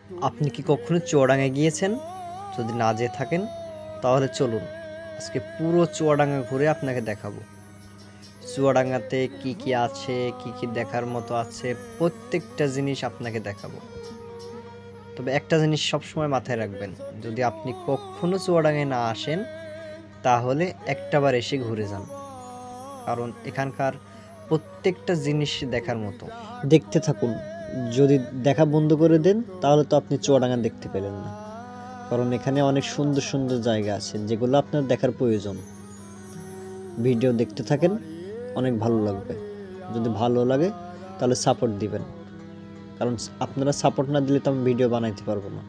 আপনি কি কখনো চুয়াডাঙ্গায় গিয়েছেন? যদি না যেয়ে থাকেন তাহলে চলুন আজকে পুরো চুয়াডাঙ্গা ঘুরে আপনাকে দেখাবো। চুয়াডাঙ্গাতে কি কি আছে, কি কি দেখার মতো আছে, প্রত্যেকটা জিনিস আপনাকে দেখাবো। তবে একটা জিনিস সবসময় মাথায় রাখবেন, যদি আপনি কখনো চুয়াডাঙ্গায় না আসেন তাহলে একটাবার এসে ঘুরে যান, কারণ এখানকার প্রত্যেকটা জিনিস দেখার মতো। দেখতে থাকুন, যদি দেখা বন্ধ করে দেন তাহলে তো আপনি চুয়াডাঙ্গা দেখতে পেলেন না, কারণ এখানে অনেক সুন্দর সুন্দর জায়গা আছে যেগুলো আপনার দেখার প্রয়োজন। ভিডিও দেখতে থাকেন, অনেক ভালো লাগবে। যদি ভালো লাগে তাহলে সাপোর্ট দিবেন, কারণ আপনারা সাপোর্ট না দিলে তো আমি ভিডিও বানাইতে পারবো না।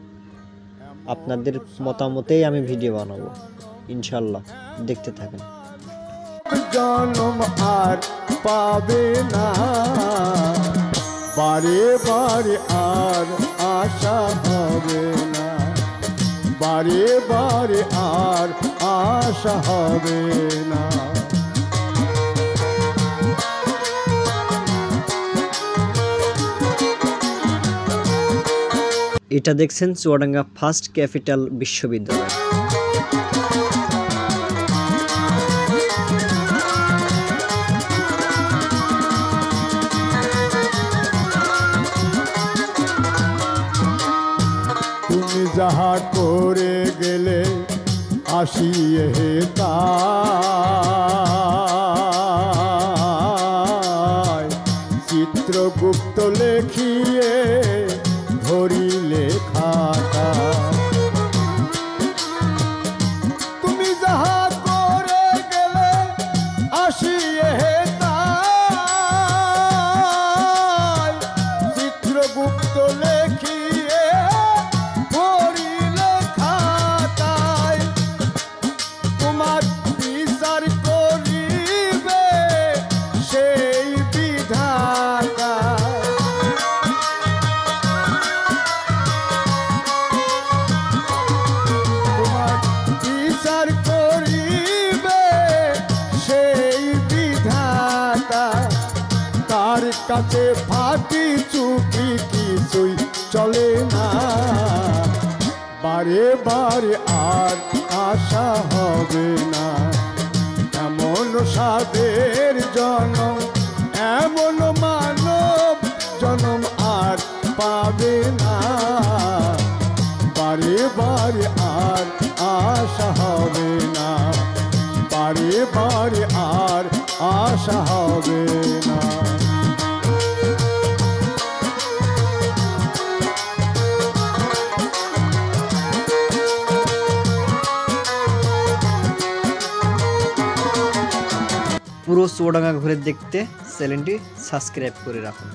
আপনাদের মতামতেই আমি ভিডিও বানাবো ইনশাল্লাহ। দেখতে থাকেন। জন্ম আর পাবে না, বারে বারে আর আশা হবে না, বারে বারে আর আশা হবে না। এটা দেখছেন চুয়াডাঙ্গা ফার্স্ট ক্যাপিটাল বিশ্ববিদ্যালয়। তুমি যাহা করে গেলে আসিয়ে তাই, চিত্রগুপ্ত লেখিয়ে ধরিলে খাতা। তুমি যাহা করে গেলে আসিয়ে তাই, চিত্রগুপ্ত লেখিয়ে ধরিলে খাতায়। তোমার বিচার করিবে সেই বিধাতা। তোমার বিচার করিবে সেই বিধাতা। তার কাছে ফাঁকি চুকি কিছুই চলে না, বারে বারে আর আশা হবে না। এমন সাধের জনম, এমন মানব জনম আর পাবে না, বারে বারে আর আশা হবে না, বারে বারে আর আশা হবে না। পুরো চুয়াডাঙ্গা ঘুরে দেখতে চ্যানেলটি সাবস্ক্রাইব করে রাখুন।